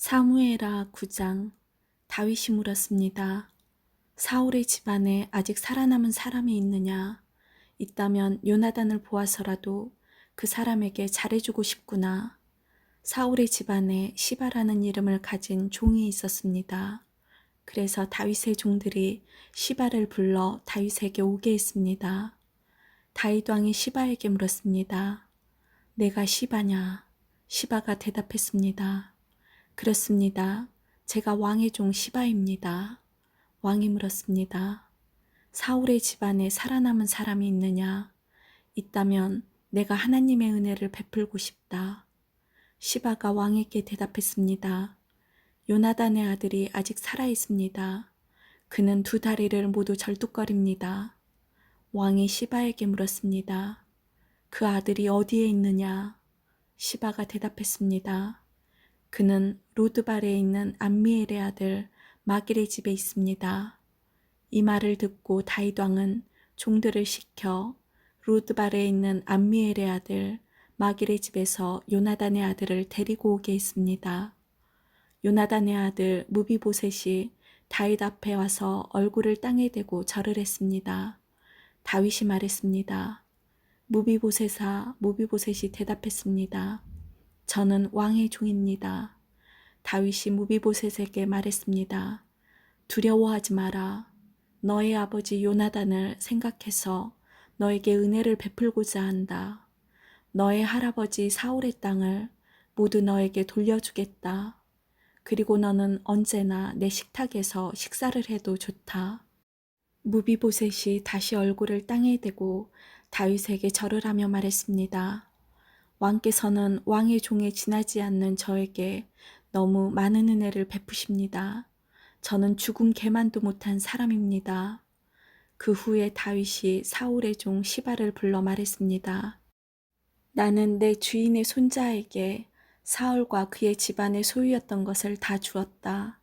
사무엘하 9장. 다윗이 물었습니다. 사울의 집안에 아직 살아남은 사람이 있느냐? 있다면 요나단을 보아서라도 그 사람에게 잘해주고 싶구나. 사울의 집안에 시바라는 이름을 가진 종이 있었습니다. 그래서 다윗의 종들이 시바를 불러 다윗에게 오게 했습니다. 다윗 왕이 시바에게 물었습니다. 내가 시바냐? 시바가 대답했습니다. 그렇습니다. 제가 왕의 종 시바입니다. 왕이 물었습니다. 사울의 집안에 살아남은 사람이 있느냐? 있다면 내가 하나님의 은혜를 베풀고 싶다. 시바가 왕에게 대답했습니다. 요나단의 아들이 아직 살아 있습니다. 그는 두 다리를 모두 절뚝거립니다. 왕이 시바에게 물었습니다. 그 아들이 어디에 있느냐? 시바가 대답했습니다. 그는 로드발에 있는 암미엘의 아들 마길의 집에 있습니다. 이 말을 듣고 다윗 왕은 종들을 시켜 로드발에 있는 암미엘의 아들 마길의 집에서 요나단의 아들을 데리고 오게 했습니다. 요나단의 아들 무비보셋이 다윗 앞에 와서 얼굴을 땅에 대고 절을 했습니다. 다윗이 말했습니다. 무비보셋아, 무비보셋이 대답했습니다. 저는 왕의 종입니다. 다윗이 무비보셋에게 말했습니다. 두려워하지 마라. 너의 아버지 요나단을 생각해서 너에게 은혜를 베풀고자 한다. 너의 할아버지 사울의 땅을 모두 너에게 돌려주겠다. 그리고 너는 언제나 내 식탁에서 식사를 해도 좋다. 무비보셋이 다시 얼굴을 땅에 대고 다윗에게 절을 하며 말했습니다. 왕께서는 왕의 종에 지나지 않는 저에게 너무 많은 은혜를 베푸십니다. 저는 죽은 개만도 못한 사람입니다. 그 후에 다윗이 사울의 종 시바를 불러 말했습니다. 나는 내 주인의 손자에게 사울과 그의 집안의 소유였던 것을 다 주었다.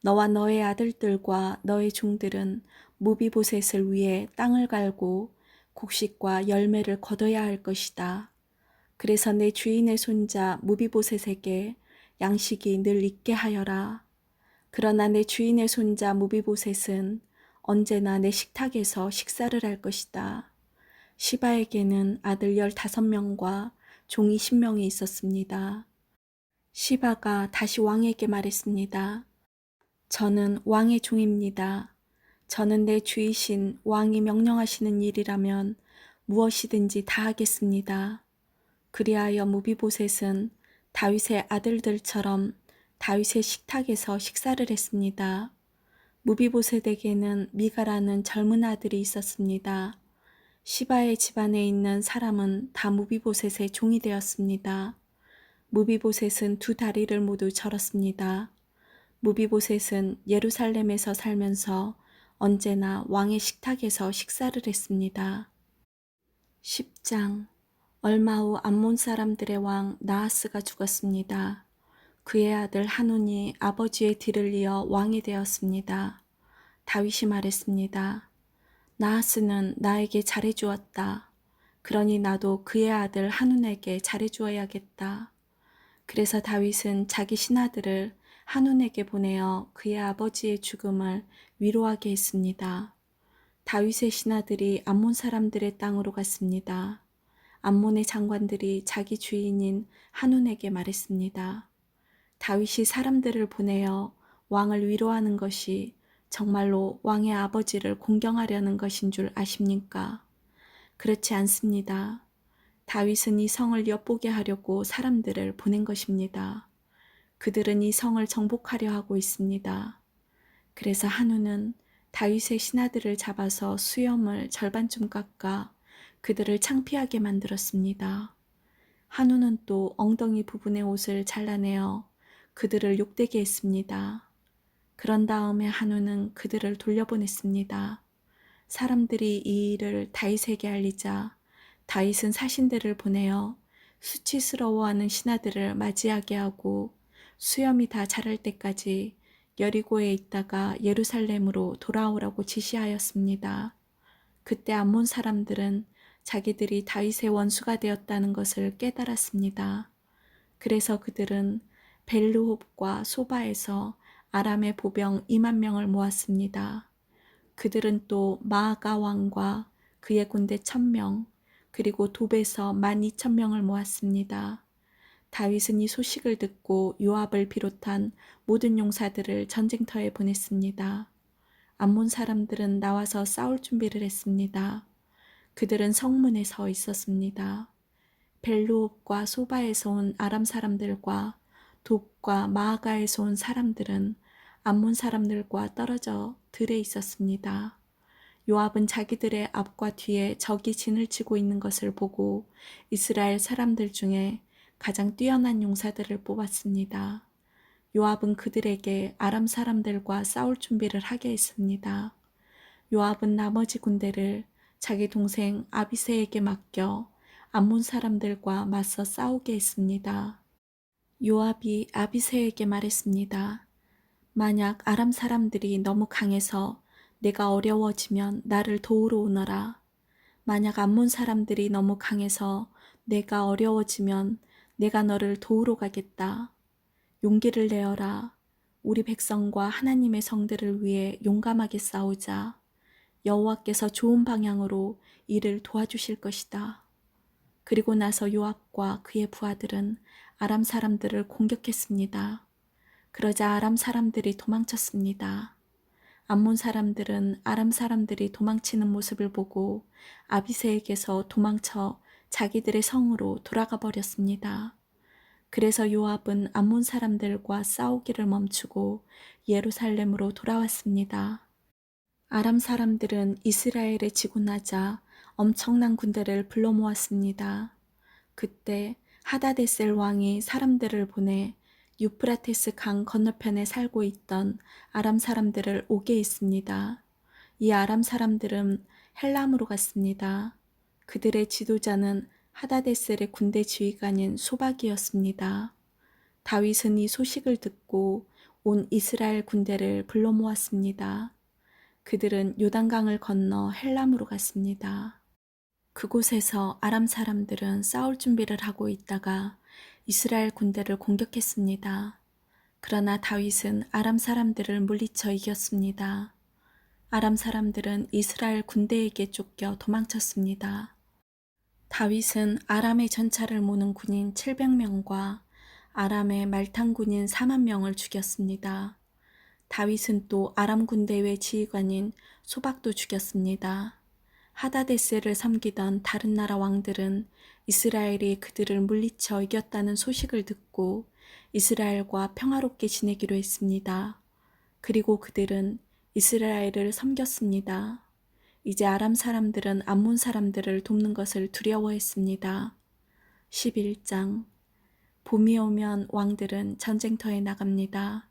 너와 너의 아들들과 너의 종들은 무비보셋을 위해 땅을 갈고 곡식과 열매를 거둬야 할 것이다. 그래서 내 주인의 손자 무비보셋에게 양식이 늘 있게 하여라. 그러나 내 주인의 손자 무비보셋은 언제나 내 식탁에서 식사를 할 것이다. 시바에게는 아들 15명과 종 20명이 있었습니다. 시바가 다시 왕에게 말했습니다. 저는 왕의 종입니다. 저는 내 주이신 왕이 명령하시는 일이라면 무엇이든지 다 하겠습니다. 그리하여 무비보셋은 다윗의 아들들처럼 다윗의 식탁에서 식사를 했습니다. 무비보셋에게는 미가라는 젊은 아들이 있었습니다. 시바의 집안에 있는 사람은 다 무비보셋의 종이 되었습니다. 무비보셋은 두 다리를 모두 절었습니다. 무비보셋은 예루살렘에서 살면서 언제나 왕의 식탁에서 식사를 했습니다. 10장. 얼마 후 암몬 사람들의 왕 나하스가 죽었습니다. 그의 아들 하논이 아버지의 뒤를 이어 왕이 되었습니다. 다윗이 말했습니다. 나하스는 나에게 잘해주었다. 그러니 나도 그의 아들 하논에게 잘해주어야겠다. 그래서 다윗은 자기 신하들을 하논에게 보내어 그의 아버지의 죽음을 위로하게 했습니다. 다윗의 신하들이 암몬 사람들의 땅으로 갔습니다. 암몬의 장관들이 자기 주인인 하논에게 말했습니다. 다윗이 사람들을 보내어 왕을 위로하는 것이 정말로 왕의 아버지를 공경하려는 것인 줄 아십니까? 그렇지 않습니다. 다윗은 이 성을 엿보게 하려고 사람들을 보낸 것입니다. 그들은 이 성을 정복하려 하고 있습니다. 그래서 한우는 다윗의 신하들을 잡아서 수염을 절반쯤 깎아 그들을 창피하게 만들었습니다. 한우는 또 엉덩이 부분의 옷을 잘라내어 그들을 욕되게 했습니다. 그런 다음에 한우는 그들을 돌려보냈습니다. 사람들이 이 일을 다윗에게 알리자 다윗은 사신들을 보내어 수치스러워하는 신하들을 맞이하게 하고 수염이 다 자랄 때까지 여리고에 있다가 예루살렘으로 돌아오라고 지시하였습니다. 그때 암몬 사람들은 자기들이 다윗의 원수가 되었다는 것을 깨달았습니다. 그래서 그들은 벨르홉과 소바에서 아람의 보병 2만 명을 모았습니다. 그들은 또 마아가 왕과 그의 군대 1,000명, 그리고 돕에서 12,000명을 모았습니다. 다윗은 이 소식을 듣고 요압을 비롯한 모든 용사들을 전쟁터에 보냈습니다. 암몬 사람들은 나와서 싸울 준비를 했습니다. 그들은 성문에 서 있었습니다. 벨루옵과 소바에서 온 아람 사람들과 돕과 마아가에서 온 사람들은 암몬 사람들과 떨어져 들에 있었습니다. 요압은 자기들의 앞과 뒤에 적이 진을 치고 있는 것을 보고 이스라엘 사람들 중에 가장 뛰어난 용사들을 뽑았습니다. 요압은 그들에게 아람 사람들과 싸울 준비를 하게 했습니다. 요압은 나머지 군대를 자기 동생 아비새에게 맡겨 암몬 사람들과 맞서 싸우게 했습니다. 요압이 아비새에게 말했습니다. 만약 아람 사람들이 너무 강해서 내가 어려워지면 나를 도우러 오너라. 만약 암몬 사람들이 너무 강해서 내가 어려워지면 내가 너를 도우러 가겠다. 용기를 내어라. 우리 백성과 하나님의 성들을 위해 용감하게 싸우자. 여호와께서 좋은 방향으로 이를 도와주실 것이다. 그리고 나서 요압과 그의 부하들은 아람 사람들을 공격했습니다. 그러자 아람 사람들이 도망쳤습니다. 암몬 사람들은 아람 사람들이 도망치는 모습을 보고 아비새에게서 도망쳐 자기들의 성으로 돌아가 버렸습니다. 그래서 요압은 암몬 사람들과 싸우기를 멈추고 예루살렘으로 돌아왔습니다. 아람 사람들은 이스라엘에 지고 나자 엄청난 군대를 불러 모았습니다. 그때 하다데셀 왕이 사람들을 보내 유프라테스 강 건너편에 살고 있던 아람 사람들을 오게 했습니다. 이 아람 사람들은 헬람으로 갔습니다. 그들의 지도자는 하다데셀의 군대 지휘관인 소박이었습니다. 다윗은 이 소식을 듣고 온 이스라엘 군대를 불러 모았습니다. 그들은 요단강을 건너 헬람으로 갔습니다. 그곳에서 아람 사람들은 싸울 준비를 하고 있다가 이스라엘 군대를 공격했습니다. 그러나 다윗은 아람 사람들을 물리쳐 이겼습니다. 아람 사람들은 이스라엘 군대에게 쫓겨 도망쳤습니다. 다윗은 아람의 전차를 모는 군인 700명과 아람의 말탄 군인 4만 명을 죽였습니다. 다윗은 또 아람 군대의 지휘관인 소박도 죽였습니다. 하다데셀을 섬기던 다른 나라 왕들은 이스라엘이 그들을 물리쳐 이겼다는 소식을 듣고 이스라엘과 평화롭게 지내기로 했습니다. 그리고 그들은 이스라엘을 섬겼습니다. 이제 아람 사람들은 암몬 사람들을 돕는 것을 두려워했습니다. 11장 봄이 오면 왕들은 전쟁터에 나갑니다.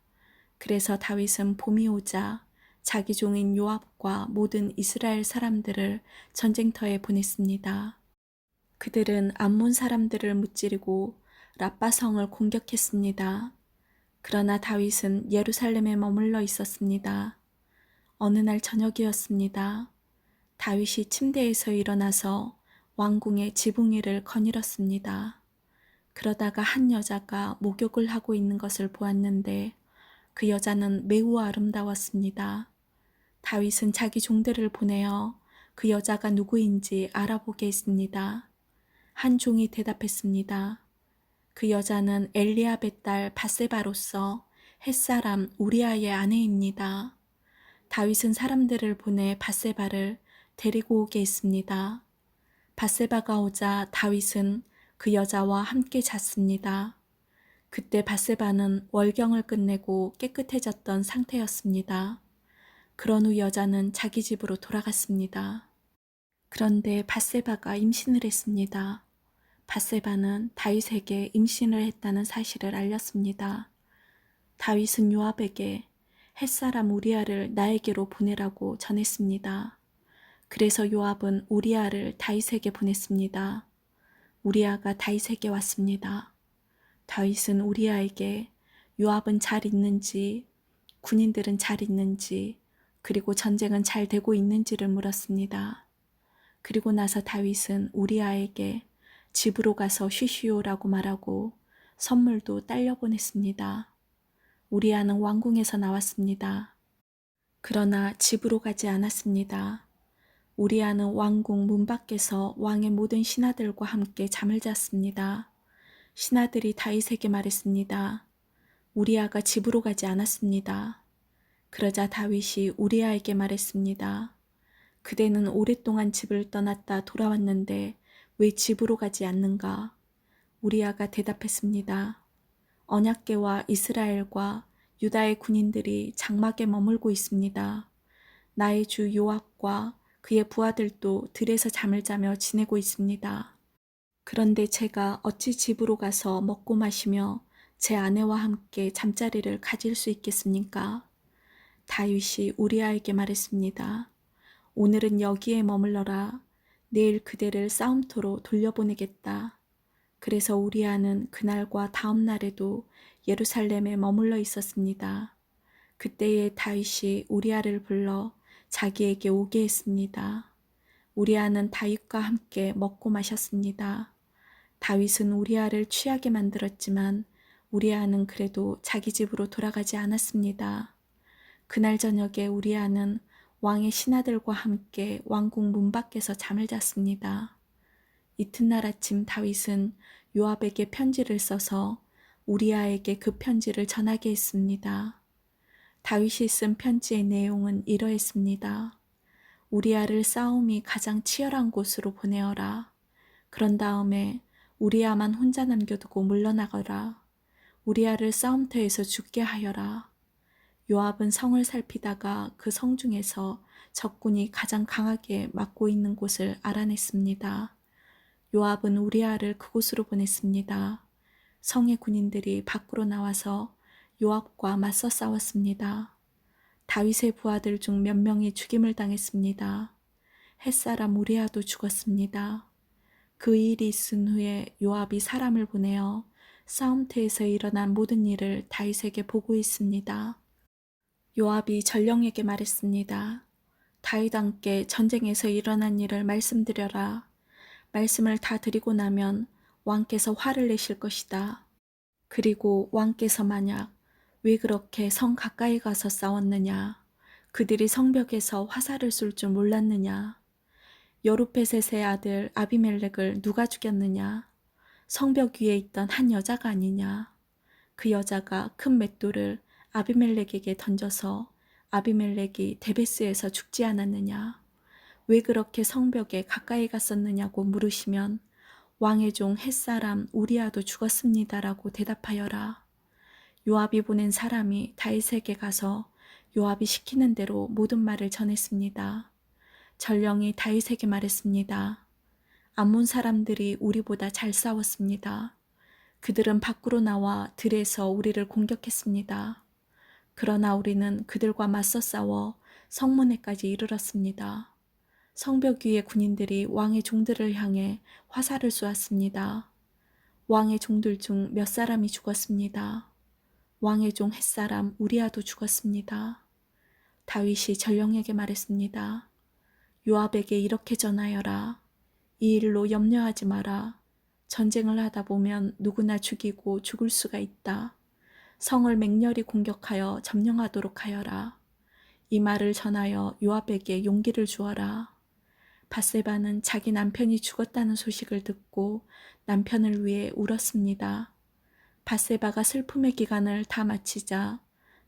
그래서 다윗은 봄이 오자 자기 종인 요압과 모든 이스라엘 사람들을 전쟁터에 보냈습니다. 그들은 암몬 사람들을 무찌르고 랍바성을 공격했습니다. 그러나 다윗은 예루살렘에 머물러 있었습니다. 어느 날 저녁이었습니다. 다윗이 침대에서 일어나서 왕궁의 지붕 위를 거닐었습니다. 그러다가 한 여자가 목욕을 하고 있는 것을 보았는데 그 여자는 매우 아름다웠습니다. 다윗은 자기 종들을 보내어 그 여자가 누구인지 알아보게 했습니다. 한 종이 대답했습니다. 그 여자는 엘리압의 딸 밧세바로서 햇사람 우리아의 아내입니다. 다윗은 사람들을 보내 밧세바를 데리고 오게 했습니다. 밧세바가 오자 다윗은 그 여자와 함께 잤습니다. 그때 밧세바는 월경을 끝내고 깨끗해졌던 상태였습니다. 그런 후 여자는 자기 집으로 돌아갔습니다. 그런데 밧세바가 임신을 했습니다. 밧세바는 다윗에게 임신을 했다는 사실을 알렸습니다. 다윗은 요압에게 햇사람 우리아를 나에게로 보내라고 전했습니다. 그래서 요압은 우리아를 다윗에게 보냈습니다. 우리아가 다윗에게 왔습니다. 다윗은 우리아에게 요압은 잘 있는지, 군인들은 잘 있는지, 그리고 전쟁은 잘 되고 있는지를 물었습니다. 그리고 나서 다윗은 우리아에게 집으로 가서 쉬시오라고 말하고 선물도 딸려 보냈습니다. 우리아는 왕궁에서 나왔습니다. 그러나 집으로 가지 않았습니다. 우리아는 왕궁 문 밖에서 왕의 모든 신하들과 함께 잠을 잤습니다. 신하들이 다윗에게 말했습니다. 우리아가 집으로 가지 않았습니다. 그러자 다윗이 우리아에게 말했습니다. 그대는 오랫동안 집을 떠났다 돌아왔는데 왜 집으로 가지 않는가? 우리아가 대답했습니다. 언약궤와 이스라엘과 유다의 군인들이 장막에 머물고 있습니다. 나의 주 요압과 그의 부하들도 들에서 잠을 자며 지내고 있습니다. 그런데 제가 어찌 집으로 가서 먹고 마시며 제 아내와 함께 잠자리를 가질 수 있겠습니까? 다윗이 우리아에게 말했습니다. 오늘은 여기에 머물러라. 내일 그대를 싸움터로 돌려보내겠다. 그래서 우리아는 그날과 다음 날에도 예루살렘에 머물러 있었습니다. 그때에 다윗이 우리아를 불러 자기에게 오게 했습니다. 우리아는 다윗과 함께 먹고 마셨습니다. 다윗은 우리아를 취하게 만들었지만 우리아는 그래도 자기 집으로 돌아가지 않았습니다. 그날 저녁에 우리아는 왕의 신하들과 함께 왕궁 문 밖에서 잠을 잤습니다. 이튿날 아침 다윗은 요압에게 편지를 써서 우리아에게 그 편지를 전하게 했습니다. 다윗이 쓴 편지의 내용은 이러했습니다. 우리아를 싸움이 가장 치열한 곳으로 보내어라. 그런 다음에 우리아만 혼자 남겨두고 물러나거라. 우리아를 싸움터에서 죽게 하여라. 요압은 성을 살피다가 그 성 중에서 적군이 가장 강하게 막고 있는 곳을 알아냈습니다. 요압은 우리아를 그곳으로 보냈습니다. 성의 군인들이 밖으로 나와서 요압과 맞서 싸웠습니다. 다윗의 부하들 중 몇 명이 죽임을 당했습니다. 햇사람 우리아도 죽었습니다. 그 일이 있은 후에 요압이 사람을 보내어 싸움터에서 일어난 모든 일을 다윗에게 보고했습니다. 요압이 전령에게 말했습니다. 다윗 왕께 전쟁에서 일어난 일을 말씀드려라. 말씀을 다 드리고 나면 왕께서 화를 내실 것이다. 그리고 왕께서 만약 왜 그렇게 성 가까이 가서 싸웠느냐? 그들이 성벽에서 화살을 쏠 줄 몰랐느냐? 여룹베셋의 아들 아비멜렉을 누가 죽였느냐? 성벽 위에 있던 한 여자가 아니냐? 그 여자가 큰 맷돌을 아비멜렉에게 던져서 아비멜렉이 데베스에서 죽지 않았느냐? 왜 그렇게 성벽에 가까이 갔었느냐고 물으시면 왕의 종 햇사람 우리아도 죽었습니다라고 대답하여라. 요압이 보낸 사람이 다윗에게 가서 요압이 시키는 대로 모든 말을 전했습니다. 전령이 다윗에게 말했습니다. 암몬 사람들이 우리보다 잘 싸웠습니다. 그들은 밖으로 나와 들에서 우리를 공격했습니다. 그러나 우리는 그들과 맞서 싸워 성문에까지 이르렀습니다. 성벽 위의 군인들이 왕의 종들을 향해 화살을 쏘았습니다. 왕의 종들 중 몇 사람이 죽었습니다. 왕의 종 햇사람 우리아도 죽었습니다. 다윗이 전령에게 말했습니다. 요압에게 이렇게 전하여라. 이 일로 염려하지 마라. 전쟁을 하다 보면 누구나 죽이고 죽을 수가 있다. 성을 맹렬히 공격하여 점령하도록 하여라. 이 말을 전하여 요압에게 용기를 주어라. 밧세바는 자기 남편이 죽었다는 소식을 듣고 남편을 위해 울었습니다. 밧세바가 슬픔의 기간을 다 마치자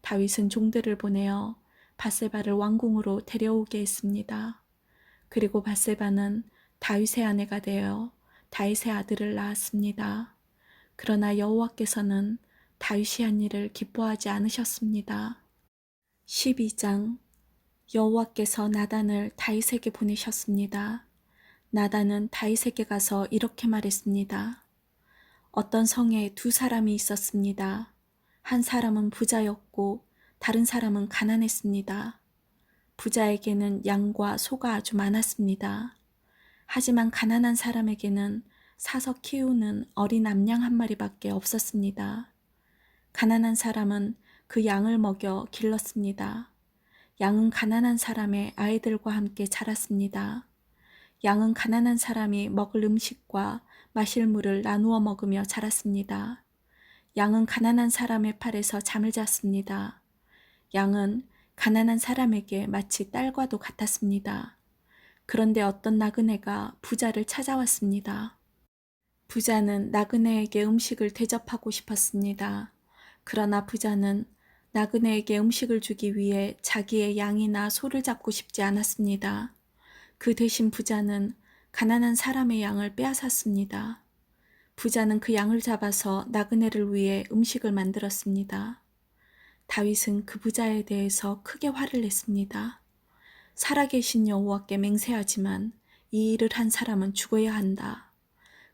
다윗은 종들을 보내어 밧세바를 왕궁으로 데려오게 했습니다. 그리고 밧세바는 다윗의 아내가 되어 다윗의 아들을 낳았습니다. 그러나 여호와께서는 다윗이 한 일을 기뻐하지 않으셨습니다. 12장 여호와께서 나단을 다윗에게 보내셨습니다. 나단은 다윗에게 가서 이렇게 말했습니다. 어떤 성에 두 사람이 있었습니다. 한 사람은 부자였고 다른 사람은 가난했습니다. 부자에게는 양과 소가 아주 많았습니다. 하지만 가난한 사람에게는 사서 키우는 어린 암양 한 마리밖에 없었습니다. 가난한 사람은 그 양을 먹여 길렀습니다. 양은 가난한 사람의 아이들과 함께 자랐습니다. 양은 가난한 사람이 먹을 음식과 마실 물을 나누어 먹으며 자랐습니다. 양은 가난한 사람의 팔에서 잠을 잤습니다. 양은 가난한 사람에게 마치 딸과도 같았습니다. 그런데 어떤 나그네가 부자를 찾아왔습니다. 부자는 나그네에게 음식을 대접하고 싶었습니다. 그러나 부자는 나그네에게 음식을 주기 위해 자기의 양이나 소를 잡고 싶지 않았습니다. 그 대신 부자는 가난한 사람의 양을 빼앗았습니다. 부자는 그 양을 잡아서 나그네를 위해 음식을 만들었습니다. 다윗은 그 부자에 대해서 크게 화를 냈습니다. 살아계신 여호와께 맹세하지만 이 일을 한 사람은 죽어야 한다.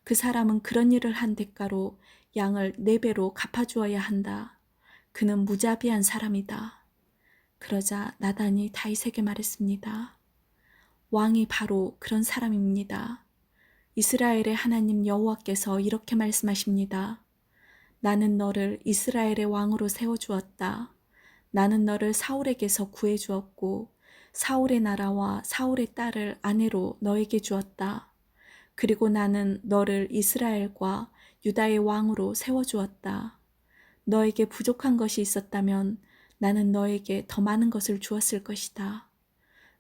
그 사람은 그런 일을 한 대가로 양을 4배로 갚아주어야 한다. 그는 무자비한 사람이다. 그러자 나단이 다윗에게 말했습니다. 왕이 바로 그런 사람입니다. 이스라엘의 하나님 여호와께서 이렇게 말씀하십니다. 나는 너를 이스라엘의 왕으로 세워주었다. 나는 너를 사울에게서 구해주었고 사울의 나라와 사울의 딸을 아내로 너에게 주었다. 그리고 나는 너를 이스라엘과 유다의 왕으로 세워주었다. 너에게 부족한 것이 있었다면 나는 너에게 더 많은 것을 주었을 것이다.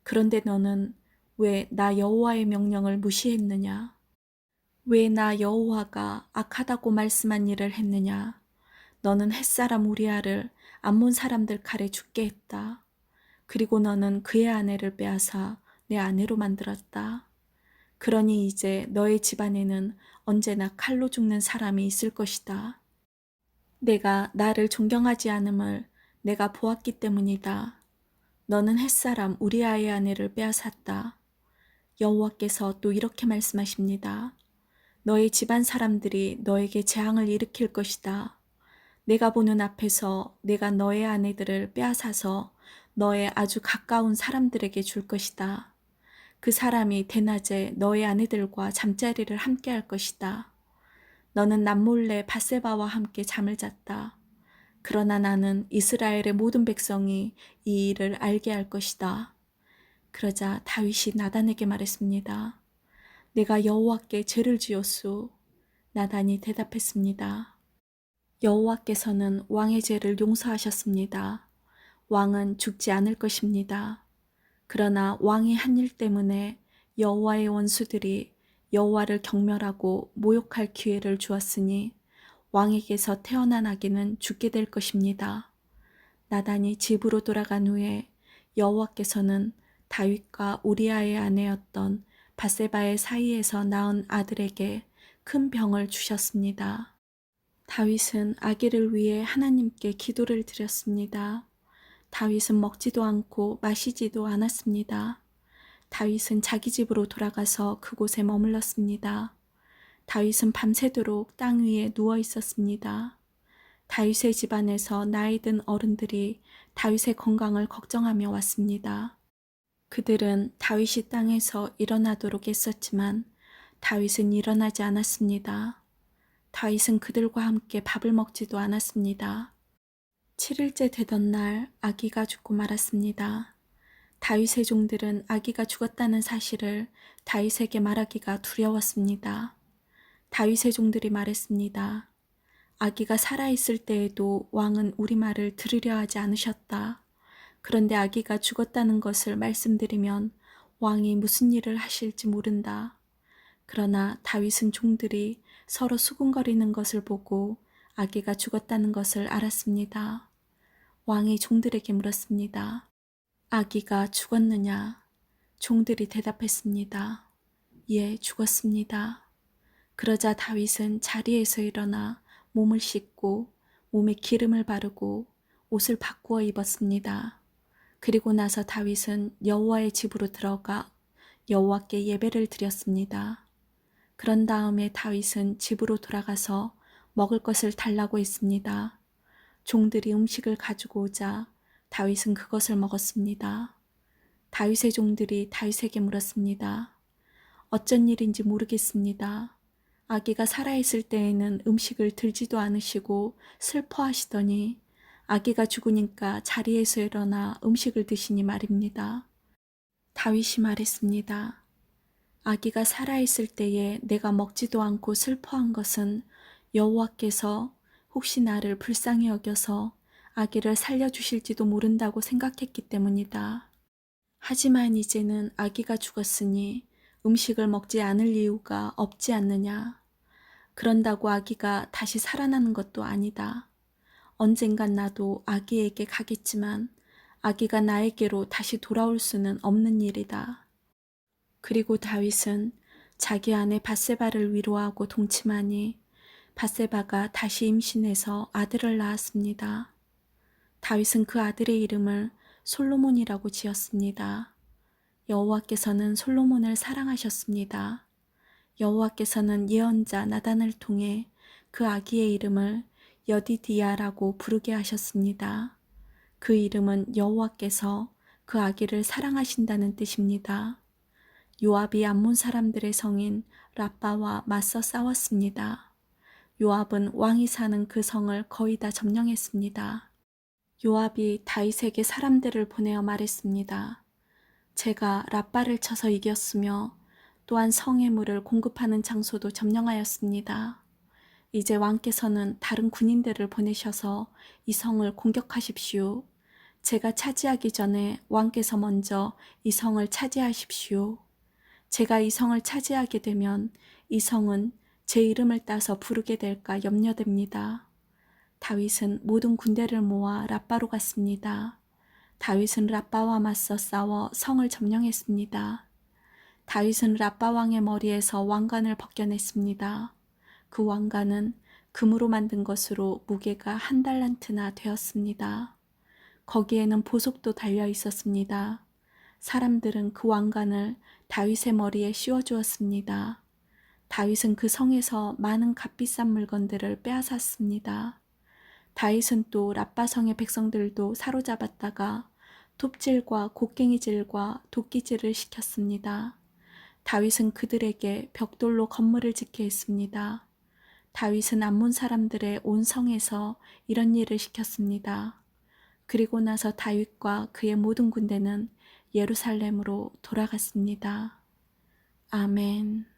그런데 너는 왜 나 여호와의 명령을 무시했느냐? 왜 나 여호와가 악하다고 말씀한 일을 했느냐? 너는 햇사람 우리아를 암몬 사람들 칼에 죽게 했다. 그리고 너는 그의 아내를 빼앗아 내 아내로 만들었다. 그러니 이제 너의 집안에는 언제나 칼로 죽는 사람이 있을 것이다. 내가 나를 존경하지 않음을 내가 보았기 때문이다. 너는 햇사람 우리아의 아내를 빼앗았다. 여호와께서 또 이렇게 말씀하십니다. 너의 집안 사람들이 너에게 재앙을 일으킬 것이다. 내가 보는 앞에서 내가 너의 아내들을 빼앗아서 너의 아주 가까운 사람들에게 줄 것이다. 그 사람이 대낮에 너의 아내들과 잠자리를 함께 할 것이다. 너는 남몰래 밧세바와 함께 잠을 잤다. 그러나 나는 이스라엘의 모든 백성이 이 일을 알게 할 것이다. 그러자 다윗이 나단에게 말했습니다. 내가 여호와께 죄를 지었소. 나단이 대답했습니다. 여호와께서는 왕의 죄를 용서하셨습니다. 왕은 죽지 않을 것입니다. 그러나 왕이 한 일 때문에 여호와의 원수들이 여호와를 경멸하고 모욕할 기회를 주었으니 왕에게서 태어난 아기는 죽게 될 것입니다. 나단이 집으로 돌아간 후에 여호와께서는 다윗과 우리아의 아내였던 밧세바의 사이에서 낳은 아들에게 큰 병을 주셨습니다. 다윗은 아기를 위해 하나님께 기도를 드렸습니다. 다윗은 먹지도 않고 마시지도 않았습니다. 다윗은 자기 집으로 돌아가서 그곳에 머물렀습니다. 다윗은 밤새도록 땅 위에 누워 있었습니다. 다윗의 집안에서 나이 든 어른들이 다윗의 건강을 걱정하며 왔습니다. 그들은 다윗이 땅에서 일어나도록 애썼지만 다윗은 일어나지 않았습니다. 다윗은 그들과 함께 밥을 먹지도 않았습니다. 7일째 되던 날 아기가 죽고 말았습니다. 다윗의 종들은 아기가 죽었다는 사실을 다윗에게 말하기가 두려웠습니다. 다윗의 종들이 말했습니다. 아기가 살아있을 때에도 왕은 우리 말을 들으려 하지 않으셨다. 그런데 아기가 죽었다는 것을 말씀드리면 왕이 무슨 일을 하실지 모른다. 그러나 다윗은 종들이 서로 수군거리는 것을 보고 아기가 죽었다는 것을 알았습니다. 왕이 종들에게 물었습니다. 아기가 죽었느냐? 종들이 대답했습니다. 예, 죽었습니다. 그러자 다윗은 자리에서 일어나 몸을 씻고 몸에 기름을 바르고 옷을 바꾸어 입었습니다. 그리고 나서 다윗은 여호와의 집으로 들어가 여호와께 예배를 드렸습니다. 그런 다음에 다윗은 집으로 돌아가서 먹을 것을 달라고 했습니다. 종들이 음식을 가지고 오자 다윗은 그것을 먹었습니다. 다윗의 종들이 다윗에게 물었습니다. 어쩐 일인지 모르겠습니다. 아기가 살아있을 때에는 음식을 들지도 않으시고 슬퍼하시더니 아기가 죽으니까 자리에서 일어나 음식을 드시니 말입니다. 다윗이 말했습니다. 아기가 살아있을 때에 내가 먹지도 않고 슬퍼한 것은 여호와께서 혹시 나를 불쌍히 여겨서 아기를 살려주실지도 모른다고 생각했기 때문이다. 하지만 이제는 아기가 죽었으니 음식을 먹지 않을 이유가 없지 않느냐. 그런다고 아기가 다시 살아나는 것도 아니다. 언젠간 나도 아기에게 가겠지만 아기가 나에게로 다시 돌아올 수는 없는 일이다. 그리고 다윗은 자기 아내 밧세바를 위로하고 동침하니 밧세바가 다시 임신해서 아들을 낳았습니다. 다윗은 그 아들의 이름을 솔로몬이라고 지었습니다. 여호와께서는 솔로몬을 사랑하셨습니다. 여호와께서는 예언자 나단을 통해 그 아기의 이름을 여디디야라고 부르게 하셨습니다. 그 이름은 여호와께서 그 아기를 사랑하신다는 뜻입니다. 요압이 암몬 사람들의 성인 라빠와 맞서 싸웠습니다. 요압은 왕이 사는 그 성을 거의 다 점령했습니다. 요압이 다윗에게 사람들을 보내어 말했습니다. 제가 라빠를 쳐서 이겼으며 또한 성의 물을 공급하는 장소도 점령하였습니다. 이제 왕께서는 다른 군인들을 보내셔서 이 성을 공격하십시오. 제가 차지하기 전에 왕께서 먼저 이 성을 차지하십시오. 제가 이 성을 차지하게 되면 이 성은 제 이름을 따서 부르게 될까 염려됩니다. 다윗은 모든 군대를 모아 라빠로 갔습니다. 다윗은 라빠와 맞서 싸워 성을 점령했습니다. 다윗은 라빠 왕의 머리에서 왕관을 벗겨냈습니다. 그 왕관은 금으로 만든 것으로 무게가 1달란트나 되었습니다. 거기에는 보석도 달려 있었습니다. 사람들은 그 왕관을 다윗의 머리에 씌워주었습니다. 다윗은 그 성에서 많은 값비싼 물건들을 빼앗았습니다. 다윗은 또 라빠성의 백성들도 사로잡았다가 톱질과 곡괭이질과 도끼질을 시켰습니다. 다윗은 그들에게 벽돌로 건물을 짓게 했습니다. 다윗은 암몬 사람들의 온 성에서 이런 일을 시켰습니다. 그리고 나서 다윗과 그의 모든 군대는 예루살렘으로 돌아갔습니다. 아멘.